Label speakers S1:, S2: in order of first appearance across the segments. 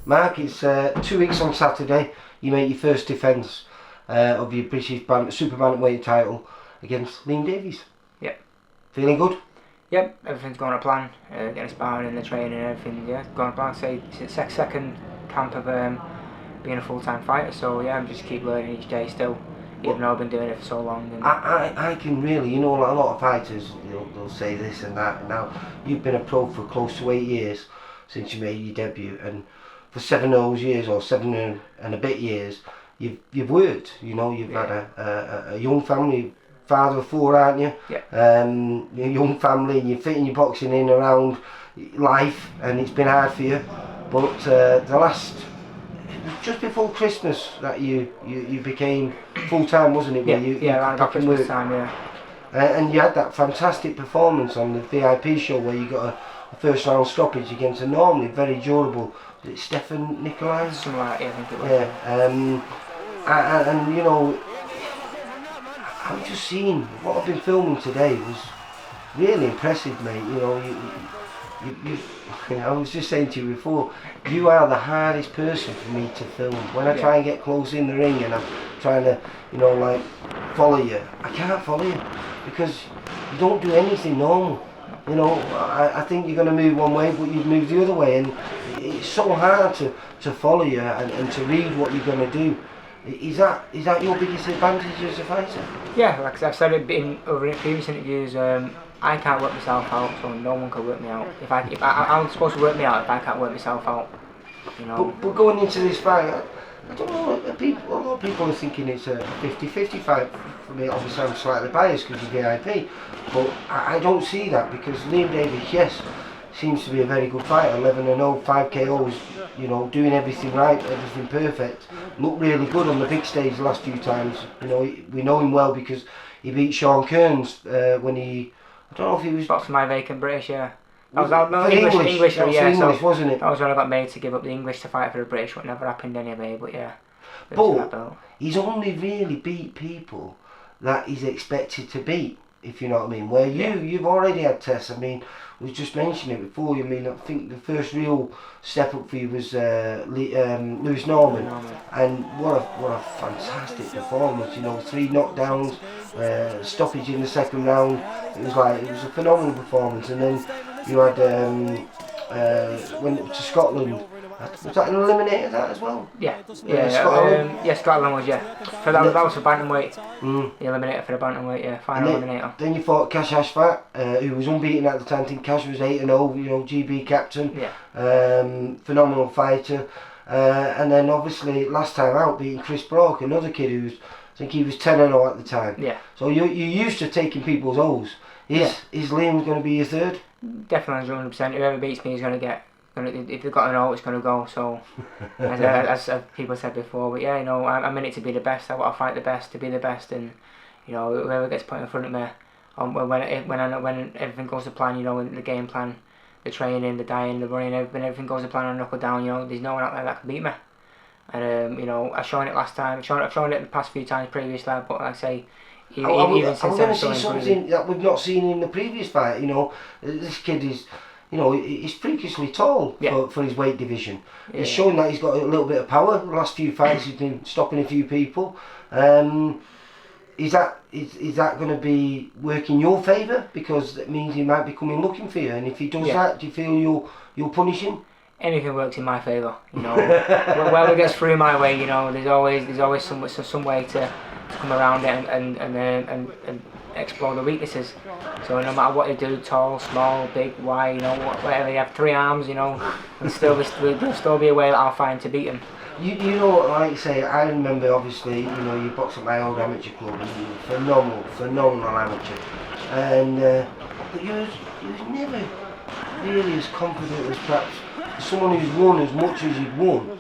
S1: Marc, it's 2 weeks on Saturday. You make your first defence of your British Super Bantamweight title against Liam Davies.
S2: Yep.
S1: Feeling good?
S2: Yep, everything's going to plan. Getting sparring and the training and everything, yeah, going to plan. Say it's the second camp of being a full-time fighter, so yeah, I'm just keep learning each day still, even though I've been doing it for so long. And
S1: I can really, you know, a lot of fighters, they'll say this and that. Now, you've been a pro for close to 8 years since you made your debut, and for 7 of those years, or 7 and a bit years, you've worked. You know, you've had a young family, father of 4, aren't you?
S2: Yeah.
S1: A young family, and you're fitting your boxing in around life, and it's been hard for you. But the last, just before Christmas, that you became full time, wasn't it?
S2: Yeah, around about Christmas time, yeah.
S1: And you had that fantastic performance on the VIP show where you got a first round stoppage against a normally very durable, was it Stefan Nikolai?
S2: Something like that, yeah, I think it was.
S1: Yeah, and you know, I've just seen what I've been filming today was really impressive, mate. You know, I was just saying to you before, you are the hardest person for me to film. When I try and get close in the ring and I'm trying to, you know, like follow you, I can't follow you because you don't do anything normal. You know, I think you're going to move one way, but you move the other way, and it's so hard to follow you and to read what you're going to do. Is that your biggest advantage as a fighter?
S2: Yeah, like I've said it in previous interviews, I can't work myself out, so no one can work me out. If I'm supposed to work me out if I can't work myself out, you know.
S1: But going into this fight, I don't know, a lot of people are thinking it's a 50-50 fight. For me, obviously I'm slightly biased because you're VIP, but I don't see that because Liam Davies, yes, seems to be a very good fighter, 11-0, 5 KOs, you know, doing everything right, everything perfect. Looked really good on the big stage the last few times. You know, we know him well because he beat Sean Kearns when he, I don't know if he was...
S2: Boxing my vacant British, yeah.
S1: That was English,
S2: so
S1: wasn't it?
S2: That was when I got made to give up the English to fight for the British, what never happened anyway, but yeah.
S1: But he's only really beat people that he's expected to beat, if you know what I mean. Where you've already had tests. I mean, we just mentioned it before. I mean, I think the first real step up for you was Lewis Norman, and what a fantastic performance. You know, 3 knockdowns, stoppage in the second round. It was a phenomenal performance. And then you had went to Scotland. Was that an eliminator that as well?
S2: Yeah, Scotland was, So that was for Bantamweight. The eliminator for the Bantamweight, final eliminator.
S1: Then you fought Cash Ashfat, who was unbeaten at the time. I think Cash was 8-0, you know, GB captain. Phenomenal fighter. And then obviously last time out beating Chris Brock, another kid who's, I think he was 10-0 at the time.
S2: Yeah.
S1: So you're used to taking people's O's. Is Liam going to be your third?
S2: Definitely 100%. Whoever beats me is going to get. If they've got an O, it's going to go. So, as people said before, but yeah, you know, I'm in it to be the best. I want to fight the best, to be the best, and you know, whoever gets put in front of me, when everything goes to plan, you know, in the game plan, the training, the diet, the running, when everything goes to plan, I knuckle down. You know, there's no one out there that can beat me. And you know, I've shown it last time. I've shown it the past few times previously, but like I say.
S1: Even since I'm going to see something that we've not seen in the previous fight. You know, this kid is. You know, he's freakishly tall for his weight division. He's shown that he's got a little bit of power. The last few fights he's been stopping a few people. Is that going to be work in your favour? Because it means he might be coming looking for you. And if he does that, do you feel you'll punish him?
S2: Anything works in my favour. You know, whoever gets through my way, you know, there's always some way to come around it and explore the weaknesses. So no matter what they do, tall, small, big, wide, you know, whatever, you have 3 arms, you know, and there'll still be a way that I'll find to beat him.
S1: You know, like you say, I remember obviously, you know, you boxed at my old amateur club and you were phenomenal amateur. And but you was never really as confident as perhaps someone who's won as much as you've won.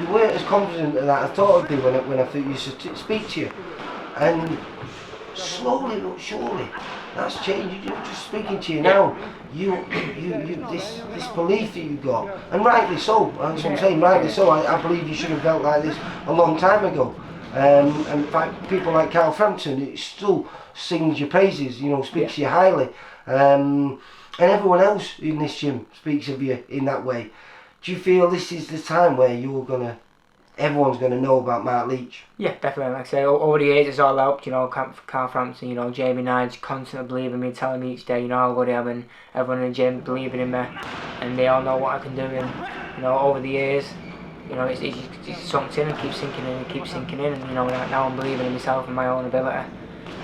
S1: You weren't as confident as I thought I'd be when I used to speak to you. And slowly but surely, that's changed. Just speaking to you now, this belief that you've got, and rightly so. That's what I'm saying. Rightly so. I believe you should have felt like this a long time ago. And in fact, people like Carl Frampton, it still sings your praises. You know, speaks you highly. and everyone else in this gym speaks of you in that way. Do you feel this is the time where everyone's gonna know about Marc Leach?
S2: Yeah, definitely. Like I say, over the years it's all helped. Carl Frampton, Jamie Nige constantly believing me, telling me each day, how good I am, and everyone in the gym believing in me, and they all know what I can do. And over the years, it's sunk in and keeps sinking in and keeps sinking in. And now I'm believing in myself and my own ability.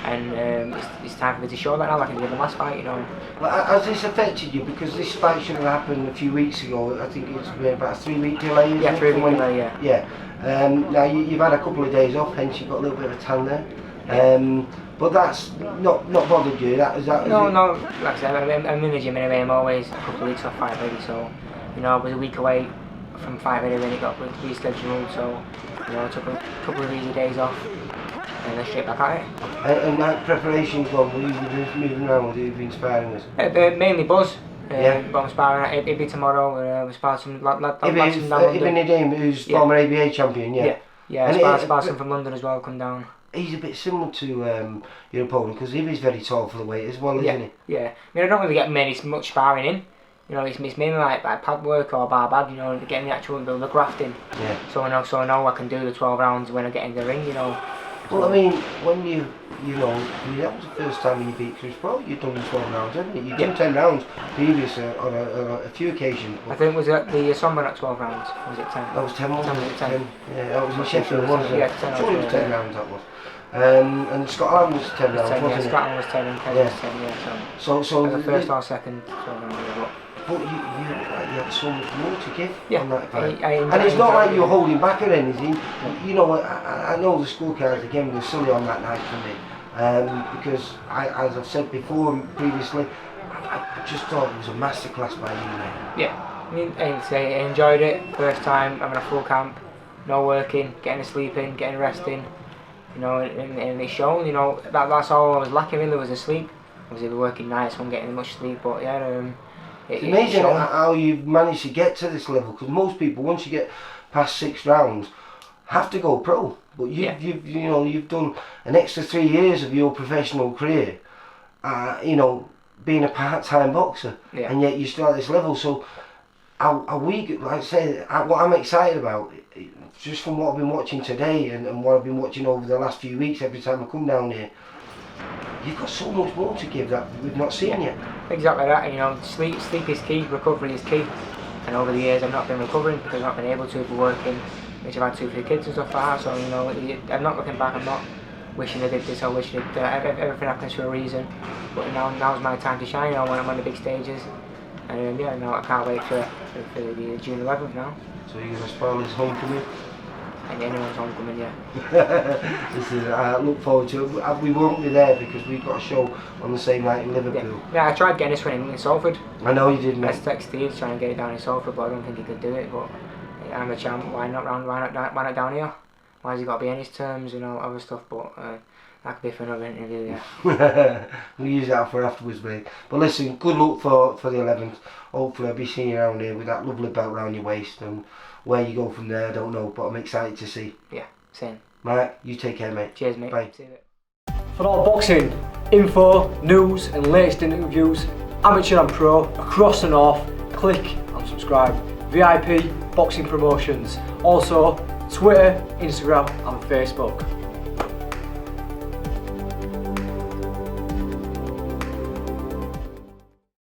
S2: And it's time for me to show that now, like I did in the last fight.
S1: Well, has this affected you? Because this fight should have happened a few weeks ago. I think it's been about a 3-week delay, isn't it?
S2: 3-week delay, yeah.
S1: Yeah. Now you've had a couple of days off, hence you've got a little bit of a tan there. But that's not bothered you.
S2: No. Like I said, I'm in the gym anyway. I'm always a couple of weeks off fight ready. So I was a week away from fight ready when it got rescheduled. So I took a couple of easy days off. And then straight back at it.
S1: And that preparation's gone, will you be just moving around, what have you been sparring with?
S2: Mainly Buzz.
S1: Yeah.
S2: But I'm sparring at, it'll be tomorrow, we spar some lads from
S1: Ibn Nadim, who's former ABA champion, yeah.
S2: Yeah, spar some from London as well, come down.
S1: He's a bit similar to your opponent, because Ibby's very tall for the weight as well, isn't he?
S2: Yeah. I don't really get much sparring in. It's mainly like pad work or bar bag, getting the actual the grafting.
S1: Yeah.
S2: So I know I can do the 12 rounds when I get in the ring,
S1: Well, I mean, when that was the first time you beat Chris Pro, you've done 12 rounds, haven't you? You've done 10 rounds previous on a few occasions.
S2: I think was it the Sombra at 12 rounds? Was it 10?
S1: That was 10, wasn't it?
S2: 10.
S1: Yeah, that was in Sheffield, wasn't it?
S2: Yeah, 10.
S1: Sure, it was 10 rounds, that was. And Scotland was 10 rounds, wasn't it?
S2: Scotland was 10 and Kenya was 10, yeah.
S1: So
S2: the first or second 12 rounds.
S1: But you had so much more to give on that fight.
S2: And
S1: it's not like you were holding back or anything. I know the scorecards again were silly on that night for me. Because as I've said before and previously, I just thought it was a masterclass by you, mate.
S2: Yeah, I enjoyed it. First time having a full camp, no working, getting a sleep in, getting resting. And it's shown. That's all I was lacking really, was the sleep. I was either working nights, wasn't getting much sleep, but yeah.
S1: It's amazing how you've managed to get to this level, because most people, once you get past 6 rounds, have to go pro. But you've done an extra 3 years of your professional career, being a part-time boxer, and yet you're still at this level. So, are we, like I say, what I'm excited about, just from what I've been watching today and what I've been watching over the last few weeks, every time I come down here, you've got so much more to give that we've not seen yet.
S2: Exactly that. Sleep is key, recovery is key. And over the years I've not been recovering because I've not been able to for working, which I've had 2 for the kids and stuff like that. So I'm not looking back. I'm not wishing I did this or wishing everything happens for a reason. But now's my time to shine. When I'm on the big stages. And now I can't wait for the June 11th now.
S1: So you're going to spoil his homecoming?
S2: And anyone's homecoming, yeah.
S1: Listen, I look forward to it. We won't be there because we've got a show on the same night in Liverpool.
S2: Yeah, I tried getting this one in Salford.
S1: I know you did, mate.
S2: I texted Steve trying to get it down in Salford, but I don't think he could do it. But I'm a champ. Why not down here? Why has he got to be on his terms and all other stuff? But that could be for another interview, yeah.
S1: We'll use that for afterwards, mate. But listen, good luck for the 11th. Hopefully I'll be seeing you around here with that lovely belt around your waist, and where you go from there I don't know, but I'm excited to see.
S2: Yeah, same.
S1: Marc, you take care, mate.
S2: Cheers, mate.
S1: Bye.
S2: See you.
S3: For all boxing info, news and latest interviews, amateur and pro, across the north, click and subscribe. VIP Boxing Promotions. Also Twitter, Instagram and Facebook.